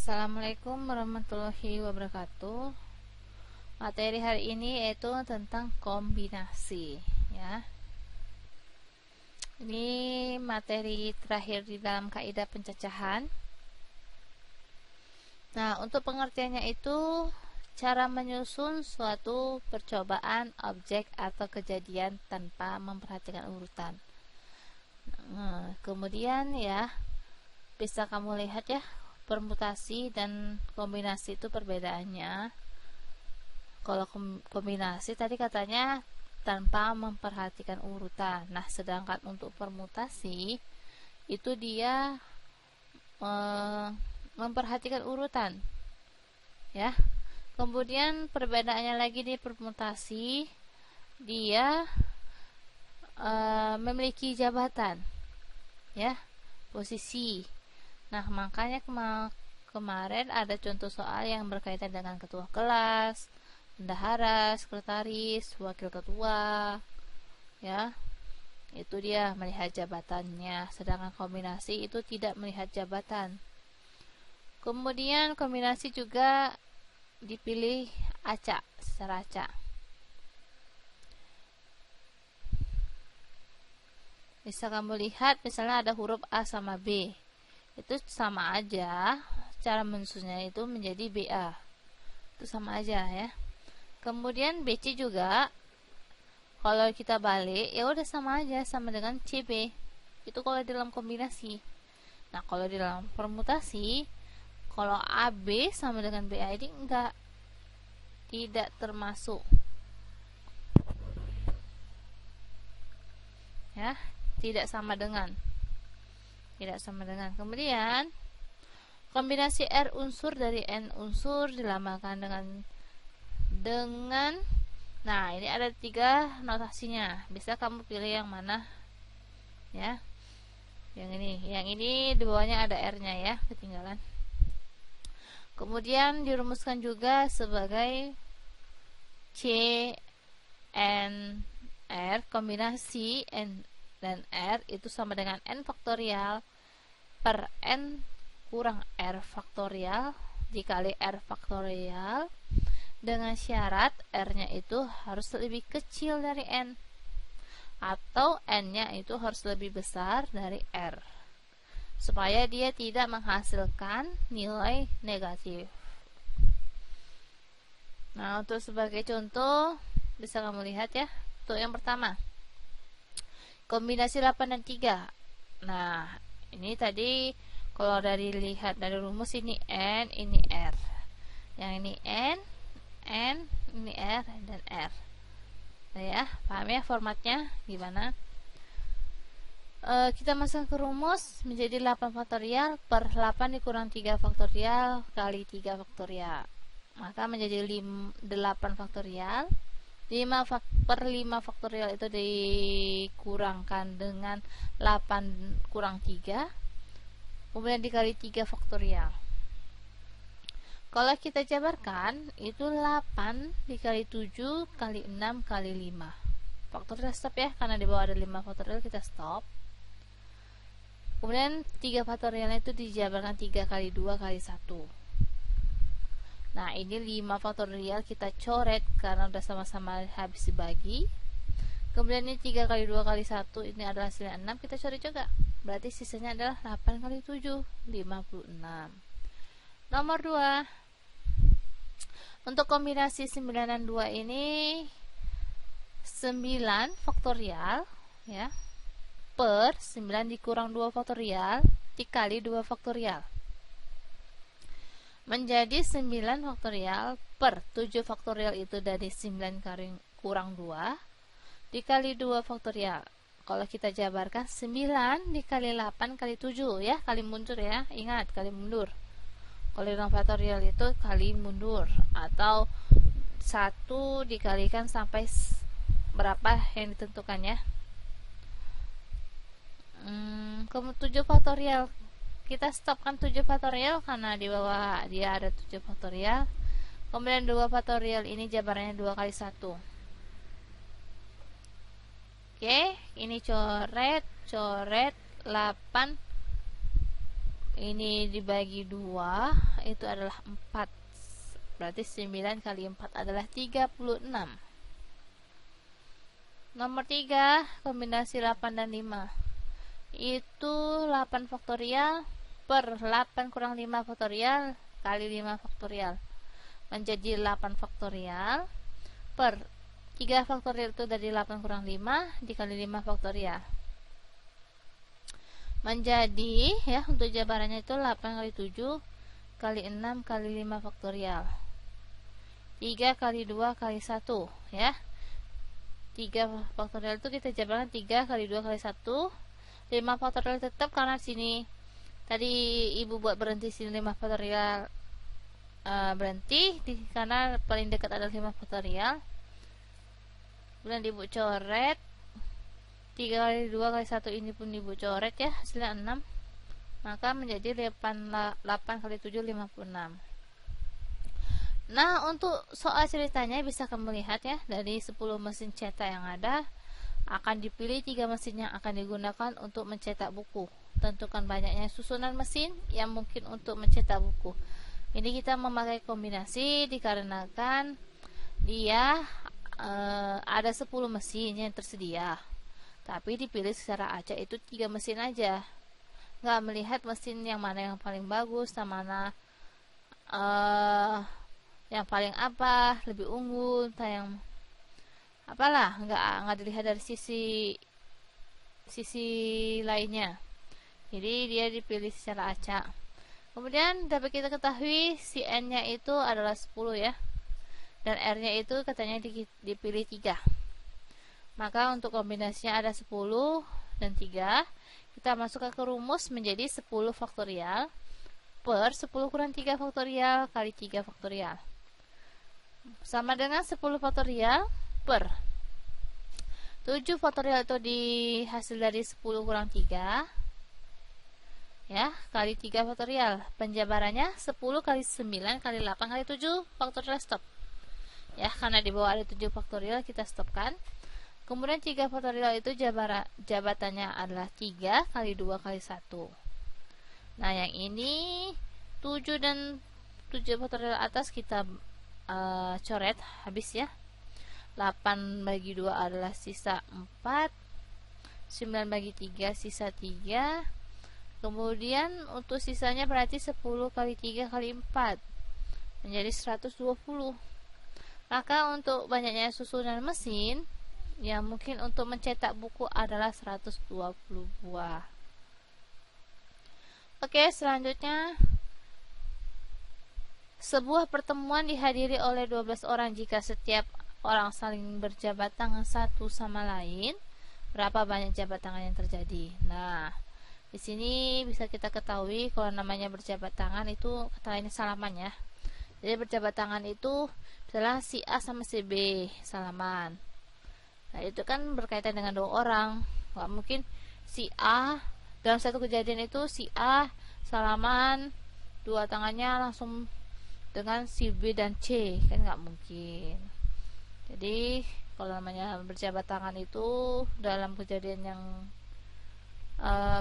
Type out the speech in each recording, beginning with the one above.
Assalamualaikum warahmatullahi wabarakatuh. Materi hari ini yaitu tentang kombinasi, ya. Ini materi terakhir di dalam kaidah pencacahan. Nah, untuk pengertiannya itu cara menyusun suatu percobaan objek atau kejadian tanpa memperhatikan urutan. Nah, kemudian ya bisa kamu lihat ya, permutasi dan kombinasi itu perbedaannya. Kalau kombinasi tadi katanya tanpa memperhatikan urutan. Nah, sedangkan untuk permutasi itu dia memperhatikan urutan, ya. Kemudian perbedaannya lagi di permutasi, dia memiliki jabatan, ya, posisi. Nah, makanya kemarin ada contoh soal yang berkaitan dengan ketua kelas, bendahara, sekretaris, wakil ketua, ya. Itu dia melihat jabatannya, sedangkan kombinasi itu tidak melihat jabatan. Kemudian kombinasi juga dipilih acak, secara acak. Bisa kamu lihat misalnya ada huruf A sama B. Itu sama aja, cara menyusunnya itu menjadi BA, itu sama aja ya. Kemudian BC juga kalau kita balik ya udah sama aja, sama dengan CB, itu kalau dalam kombinasi. Nah, kalau di dalam permutasi, kalau AB sama dengan BA ini enggak, tidak termasuk, ya, tidak sama dengan. Kemudian kombinasi R unsur dari N unsur dilambangkan dengan nah, ini ada 3 notasinya. Bisa kamu pilih yang mana, ya. Yang ini di bawahnya ada R-nya ya, ketinggalan. Kemudian dirumuskan juga sebagai C N R, kombinasi N dan R itu sama dengan N faktorial per N kurang R faktorial dikali R faktorial, dengan syarat R-nya itu harus lebih kecil dari N atau N-nya itu harus lebih besar dari R supaya dia tidak menghasilkan nilai negatif. Nah, untuk sebagai contoh bisa kamu lihat ya. Untuk yang pertama, kombinasi 8 dan 3. Nah, ini tadi kalau lihat dari rumus, ini N, ini R. Yang ini N, ini R, dan R. Nah, ya, paham ya formatnya gimana? Kita masuk ke rumus menjadi 8 faktorial per 8 dikurang 3 faktorial kali 3 faktorial. Maka menjadi 8 faktorial. 5 per 5 faktorial itu dikurangkan dengan 8 kurang 3, kemudian dikali 3 faktorial. Kalau kita jabarkan itu 8 dikali 7 kali 6 kali 5. Faktorial stop ya, karena di bawah ada 5 faktorial, kita stop. Kemudian 3 faktorialnya itu dijabarkan 3 kali 2 kali 1. Nah, ini 5 faktorial kita coret karena udah sama-sama habis dibagi. Kemudian ini 3 kali 2 kali 1, ini adalah hasilnya 6, kita coret juga. Berarti sisanya adalah 8 kali 7, 56. Nomor 2. Untuk kombinasi 9 dan 2 ini 9 faktorial ya per 9 dikurang 2 faktorial dikali 2 faktorial. Menjadi 9 faktorial per 7 faktorial itu dari 9 kurang 2 dikali 2 faktorial. Kalau kita jabarkan 9 dikali 8 kali 7 ya, kali mundur ya, ingat kali mundur. Kalau dalam faktorial itu kali mundur, atau 1 dikalikan sampai berapa yang ditentukan ya. 7 faktorial kita stopkan 7 faktorial karena di bawah dia ada 7 faktorial. Kemudian 2 faktorial ini jabarannya 2 kali 1. Oke, ini coret 8 ini dibagi 2 itu adalah 4, berarti 9 kali 4 adalah 36. Nomor 3, kombinasi 8 dan 5 itu 8 faktorial per 8 kurang 5 faktorial kali 5 faktorial menjadi 8 faktorial per 3 faktorial itu dari 8 kurang 5 dikali 5 faktorial menjadi, ya, untuk jabarannya itu 8 kali 7 kali 6 kali 5 faktorial 3 kali 2 kali 1, ya. 3 faktorial itu kita jabarkan 3 kali 2 kali 1, 5 faktorial tetap karena sini tadi ibu buat berhenti sini 5 faktorial berhenti karena paling dekat adalah 5 faktorial. Kemudian ibu coret 3 kali 2 kali 1 ini pun ibu coret, ya, hasilnya 6, maka menjadi 8 kali 7 56. Nah, untuk soal ceritanya bisa kamu lihat, ya, dari 10 mesin cetak yang ada akan dipilih 3 mesin yang akan digunakan untuk mencetak buku. Tentukan banyaknya susunan mesin yang mungkin untuk mencetak buku. Ini kita memakai kombinasi dikarenakan dia ada 10 mesin yang tersedia, tapi dipilih secara acak itu 3 mesin aja, nggak melihat mesin yang mana yang paling bagus, sama mana yang paling apa lebih unggul, yang apalah, nggak dilihat dari sisi lainnya. Jadi dia dipilih secara acak. Kemudian dapat kita ketahui si N nya itu adalah 10, ya, dan R nya itu katanya dipilih 3. Maka untuk kombinasinya ada 10 dan 3. Kita masukkan ke rumus menjadi 10 faktorial per 10 kurang 3 faktorial kali 3 faktorial. Sama dengan 10 faktorial per 7 faktorial itu dihasil dari 10 kurang 3, ya, kali 3 faktorial. Penjabarannya 10 kali 9 kali 8 kali 7 faktorial stop. Ya, karena di bawah ada 7 faktorial kita stopkan. Kemudian 3 faktorial itu jabatannya adalah 3 kali 2 kali 1. Nah, yang ini 7 dan 7 faktorial atas kita coret habis, ya. 8 bagi 2 adalah sisa 4, 9 bagi 3 sisa 3. Kemudian untuk sisanya berarti 10 kali 3 kali 4 menjadi 120. Maka untuk banyaknya susunan mesin yang mungkin untuk mencetak buku adalah 120 buah. Oke, selanjutnya sebuah pertemuan dihadiri oleh 12 orang. Jika setiap orang saling berjabat tangan satu sama lain, berapa banyak jabat tangan yang terjadi? Nah, di sini bisa kita ketahui kalau namanya berjabat tangan itu kata lainnya salaman, ya. Jadi berjabat tangan itu misalnya si A sama si B salaman. Nah, itu kan berkaitan dengan 2 orang. Nggak mungkin si A dalam satu kejadian itu si A salaman 2 tangannya langsung dengan si B dan C, kan nggak mungkin. Jadi kalau namanya berjabat tangan itu dalam kejadian yang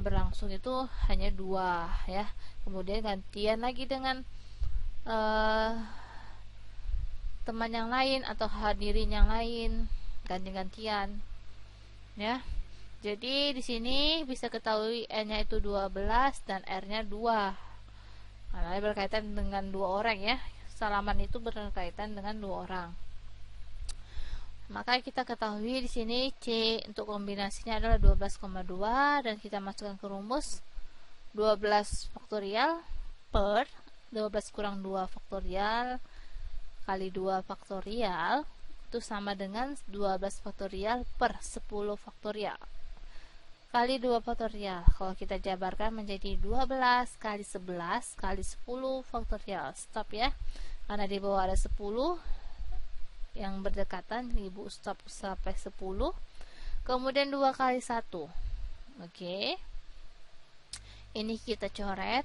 berlangsung itu hanya 2, ya. Kemudian gantian lagi dengan teman yang lain atau hadirin yang lain, ganti-gantian, ya. Jadi di sini bisa ketahui N-nya itu 12 dan R-nya 2. Karena berkaitan dengan 2 orang, ya. Salaman itu berkaitan dengan 2 orang. Maka kita ketahui di sini C untuk kombinasinya adalah 12,2 dan kita masukkan ke rumus 12 faktorial per 12 kurang 2 faktorial kali 2 faktorial itu sama dengan 12 faktorial per 10 faktorial kali 2 faktorial. Kalau kita jabarkan menjadi 12 kali 11 kali 10 faktorial. Stop, ya, karena di bawah ada 10 yang berdekatan, ibu stop sampai 10. Kemudian 2 kali 1. Oke, ini kita coret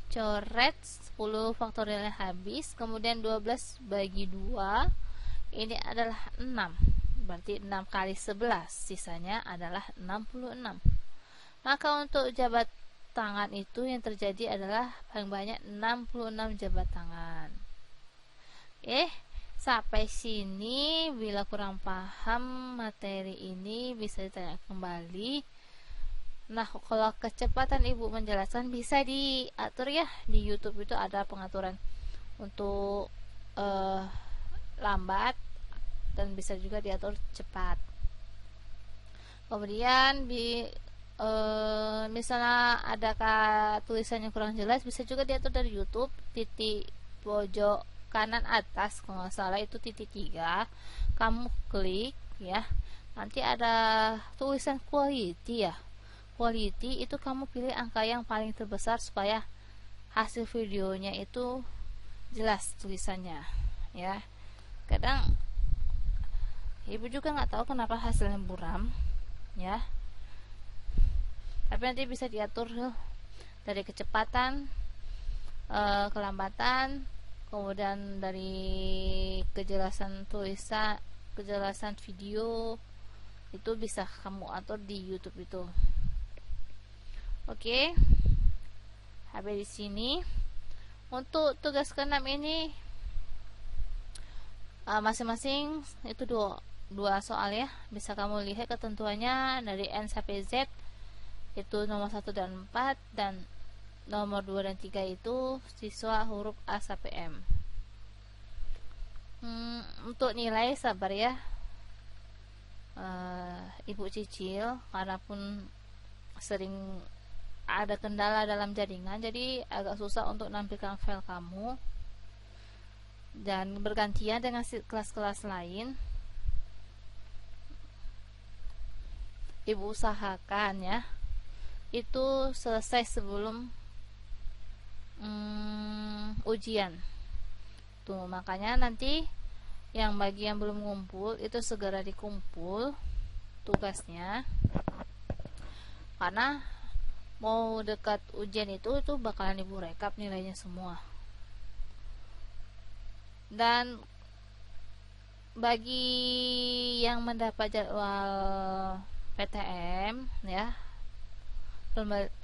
10 faktorialnya habis. Kemudian 12 bagi 2 ini adalah 6, berarti 6 kali 11 sisanya adalah 66. Maka untuk tangan itu yang terjadi adalah paling banyak 66 jabat tangan. Sampai sini bila kurang paham materi ini bisa ditanya kembali. Nah, kalau kecepatan ibu menjelaskan bisa diatur ya, di YouTube itu ada pengaturan untuk lambat dan bisa juga diatur cepat. Kemudian misalnya ada tulisannya kurang jelas, bisa juga diatur dari YouTube, titik pojok kanan atas kalau nggak salah itu titik 3, kamu klik ya, nanti ada tulisan quality ya. Quality itu kamu pilih angka yang paling terbesar supaya hasil videonya itu jelas tulisannya ya. Kadang ibu juga nggak tahu kenapa hasilnya buram ya, tapi nanti bisa diatur dari kecepatan, kelambatan, kemudian dari kejelasan tulisan, kejelasan video, itu bisa kamu atur di YouTube itu. Oke, habis di sini untuk tugas ke-6 ini masing-masing itu dua soal ya. Bisa kamu lihat ketentuannya dari N sampai Z itu nomor 1 dan 4, dan nomor 2 dan 3 itu siswa huruf A sampai M. Untuk nilai sabar ya, ibu cicil, karena pun sering ada kendala dalam jaringan, jadi agak susah untuk nampilkan file kamu dan bergantian dengan kelas-kelas lain. Ibu usahakan ya itu selesai sebelum ujian tuh, makanya nanti yang bagi yang belum ngumpul itu segera dikumpul tugasnya, karena mau dekat ujian itu bakalan ibu rekap nilainya semua. Dan bagi yang mendapat jadwal PTM ya,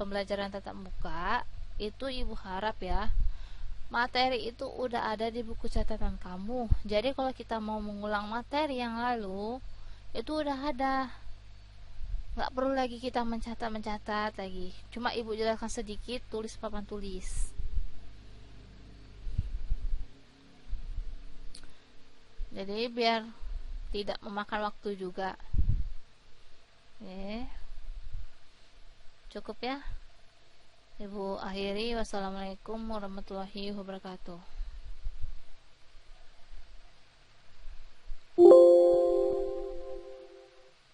pembelajaran tatap muka, itu ibu harap ya materi itu udah ada di buku catatan kamu. Jadi kalau kita mau mengulang materi yang lalu itu udah ada, nggak perlu lagi kita mencatat lagi. Cuma ibu jelaskan sedikit, tulis papan tulis. Jadi biar tidak memakan waktu juga. Cukup ya. Ibu akhiri, wassalamualaikum warahmatullahi wabarakatuh.